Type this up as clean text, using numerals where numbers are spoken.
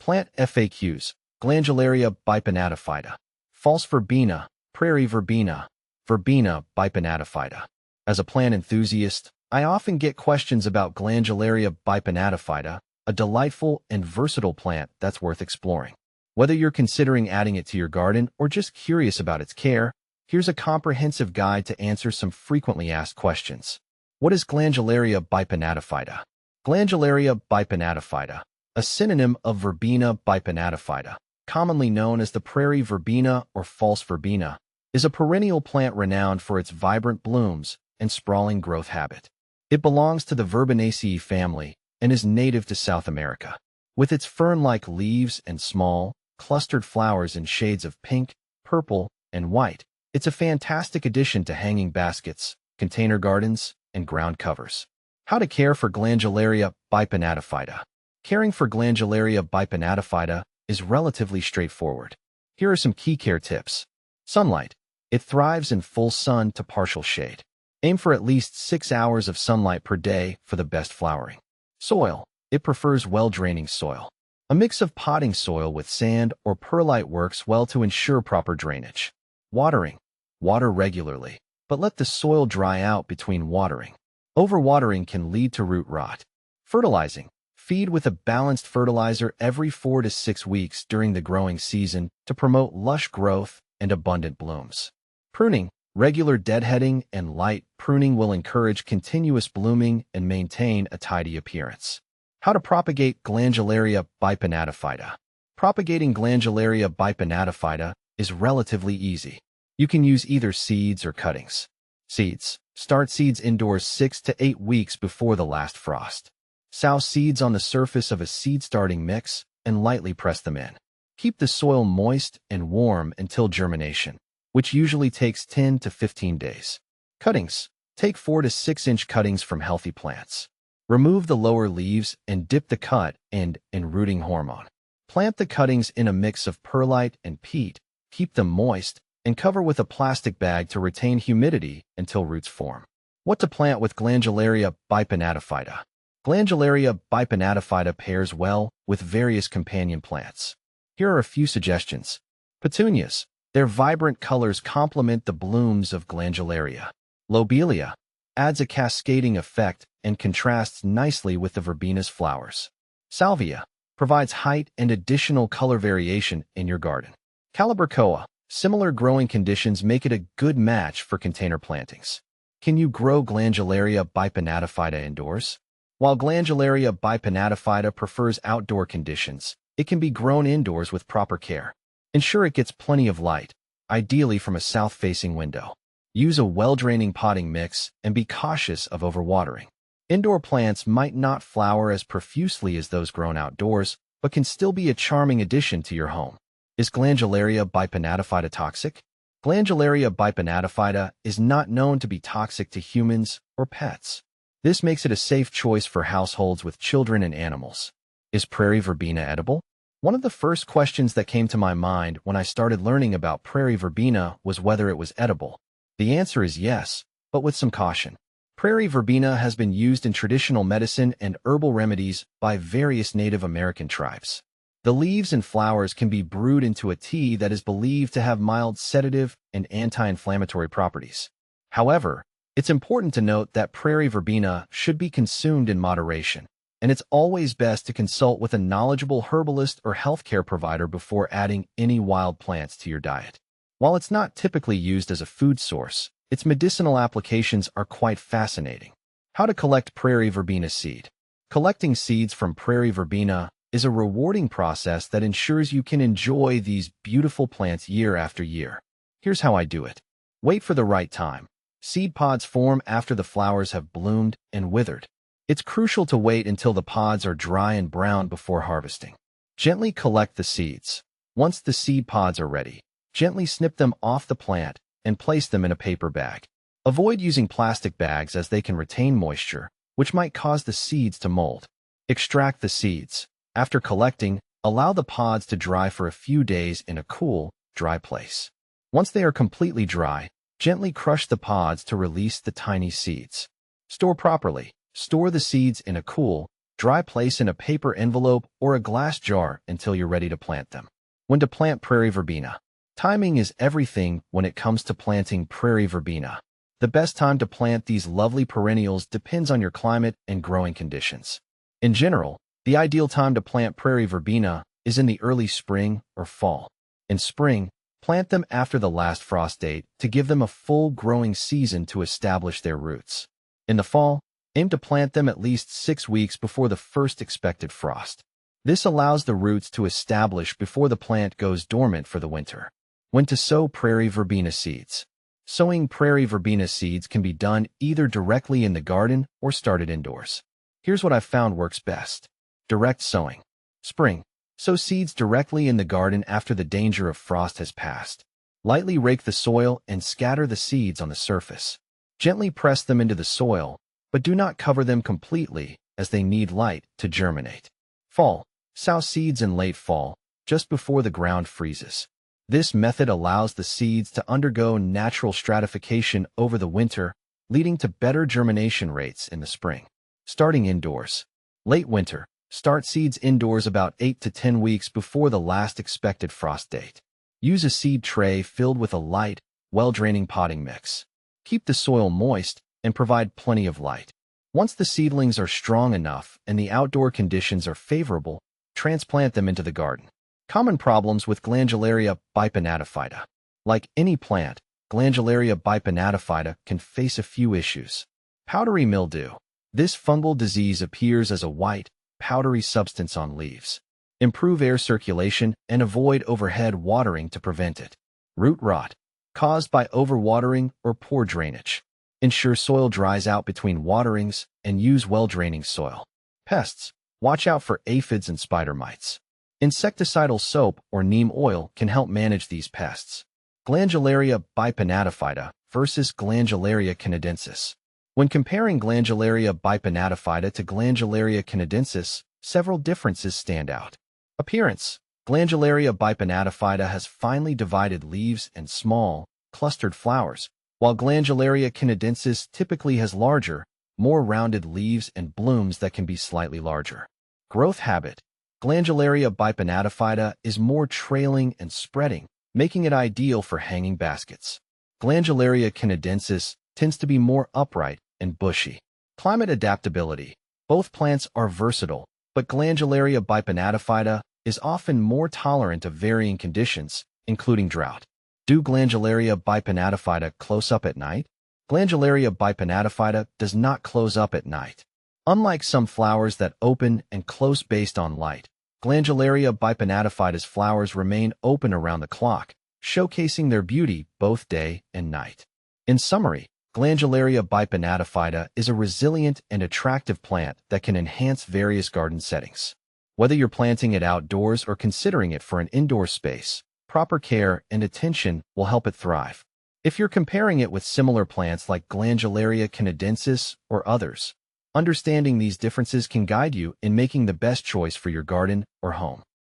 Plant FAQs. Glandularia bipinnatifida. False verbena, prairie verbena, Verbena bipinnatifida. As a plant enthusiast, I often get questions about Glandularia bipinnatifida, a delightful and versatile plant that's worth exploring. Whether you're considering adding it to your garden or just curious about its care, here's a comprehensive guide to answer some frequently asked questions. What is Glandularia bipinnatifida? Glandularia bipinnatifida, a synonym of Verbena bipinnatifida, commonly known as the prairie verbena or false verbena, is a perennial plant renowned for its vibrant blooms and sprawling growth habit. It belongs to the Verbenaceae family and is native to South America. With its fern-like leaves and small, clustered flowers in shades of pink, purple, and white, it's a fantastic addition to hanging baskets, container gardens, and ground covers. How to care for Glandularia bipinnatifida. Caring for Glandularia bipinnatifida is relatively straightforward. Here are some key care tips. Sunlight. It thrives in full sun to partial shade. Aim for at least 6 hours of sunlight per day for the best flowering. Soil. It prefers well-draining soil. A mix of potting soil with sand or perlite works well to ensure proper drainage. Watering. Water regularly, but let the soil dry out between watering. Overwatering can lead to root rot. Fertilizing. Feed with a balanced fertilizer every 4 to 6 weeks during the growing season to promote lush growth and abundant blooms. Pruning. Regular deadheading and light pruning will encourage continuous blooming and maintain a tidy appearance. How to propagate Glandularia bipinnatifida. Propagating Glandularia bipinnatifida is relatively easy. You can use either seeds or cuttings. Seeds. Start seeds indoors 6 to 8 weeks before the last frost. Sow seeds on the surface of a seed-starting mix and lightly press them in. Keep the soil moist and warm until germination, which usually takes 10 to 15 days. Cuttings. Take 4 to 6 inch cuttings from healthy plants. Remove the lower leaves and dip the cut end in rooting hormone. Plant the cuttings in a mix of perlite and peat, keep them moist, and cover with a plastic bag to retain humidity until roots form. What to plant with Glandularia bipinnatifida. Glandularia bipinnatifida pairs well with various companion plants. Here are a few suggestions. Petunias. Their vibrant colors complement the blooms of Glandularia. Lobelia adds a cascading effect and contrasts nicely with the verbena's flowers. Salvia provides height and additional color variation in your garden. Calibrachoa. Similar growing conditions make it a good match for container plantings. Can you grow Glandularia bipinnatifida indoors? While Glandularia bipinnatifida prefers outdoor conditions, it can be grown indoors with proper care. Ensure it gets plenty of light, ideally from a south-facing window. Use a well-draining potting mix and be cautious of overwatering. Indoor plants might not flower as profusely as those grown outdoors, but can still be a charming addition to your home. Is Glandularia bipinnatifida toxic? Glandularia bipinnatifida is not known to be toxic to humans or pets. This makes it a safe choice for households with children and animals. Is prairie verbena edible? One of the first questions that came to my mind when I started learning about prairie verbena was whether it was edible. The answer is yes, but with some caution. Prairie verbena has been used in traditional medicine and herbal remedies by various Native American tribes. The leaves and flowers can be brewed into a tea that is believed to have mild sedative and anti-inflammatory properties. However, it's important to note that prairie verbena should be consumed in moderation, and it's always best to consult with a knowledgeable herbalist or healthcare provider before adding any wild plants to your diet. While it's not typically used as a food source, its medicinal applications are quite fascinating. How to collect prairie verbena seed. Collecting seeds from prairie verbena is a rewarding process that ensures you can enjoy these beautiful plants year after year. Here's how I do it. Wait for the right time. Seed pods form after the flowers have bloomed and withered. It's crucial to wait until the pods are dry and brown before harvesting. Gently collect the seeds. Once the seed pods are ready, gently snip them off the plant and place them in a paper bag. Avoid using plastic bags as they can retain moisture, which might cause the seeds to mold. Extract the seeds. After collecting, allow the pods to dry for a few days in a cool, dry place. Once they are completely dry, gently crush the pods to release the tiny seeds. Store properly. Store the seeds in a cool, Dry place in a paper envelope or a glass jar until you're ready to plant them. When to plant Prairie Verbena. Timing is everything when it comes to planting Prairie Verbena. The best time to plant these lovely perennials depends on your climate and growing conditions. In general, the ideal time to plant Prairie Verbena is in the early spring or fall. In spring, plant them after the last frost date to give them a full growing season to establish their roots. In the fall, aim to plant them at least 6 weeks before the first expected frost. This allows the roots to establish before the plant goes dormant for the winter. When to sow Prairie Verbena seeds. Sowing Prairie Verbena seeds can be done either directly in the garden or started indoors. Here's what I've found works best. Direct sowing. Spring. Sow seeds directly in the garden after the danger of frost has passed. Lightly rake the soil and scatter the seeds on the surface. Gently press them into the soil, but do not cover them completely as they need light to germinate. Fall. Sow seeds in late fall, just before the ground freezes. This method allows the seeds to undergo natural stratification over the winter, leading to better germination rates in the spring. Starting indoors. Late winter. Start seeds indoors about 8 to 10 weeks before the last expected frost date. Use a seed tray filled with a light, well-draining potting mix. Keep the soil moist and provide plenty of light. Once the seedlings are strong enough and the outdoor conditions are favorable, transplant them into the garden. Common problems with Glandularia bipinnatifida. Like any plant, Glandularia bipinnatifida can face a few issues. Powdery mildew. This fungal disease appears as a white, powdery substance on leaves. Improve air circulation and avoid overhead watering to prevent it. Root rot. Caused by overwatering or poor drainage. Ensure soil dries out between waterings and use well-draining soil. Pests. Watch out for aphids and spider mites. Insecticidal soap or neem oil can help manage these pests. Glandularia bipinnatifida versus Glandularia canadensis. When comparing Glandularia bipinnatifida to Glandularia canadensis, several differences stand out. Appearance. Glandularia bipinnatifida has finely divided leaves and small, clustered flowers, while Glandularia canadensis typically has larger, more rounded leaves and blooms that can be slightly larger. Growth habit. Glandularia bipinnatifida is more trailing and spreading, making it ideal for hanging baskets. Glandularia canadensis tends to be more upright and bushy. Climate adaptability. Both plants are versatile, but Glandularia bipinnatifida is often more tolerant of varying conditions, including drought. Do Glandularia bipinnatifida close up at night? Glandularia bipinnatifida does not close up at night. Unlike some flowers that open and close based on light, Glandularia bipinnatifida's flowers remain open around the clock, showcasing their beauty both day and night. In summary, Glandularia bipinnatifida is a resilient and attractive plant that can enhance various garden settings. Whether you're planting it outdoors or considering it for an indoor space, proper care and attention will help it thrive. If you're comparing it with similar plants like Glandularia canadensis or others, understanding these differences can guide you in making the best choice for your garden or home.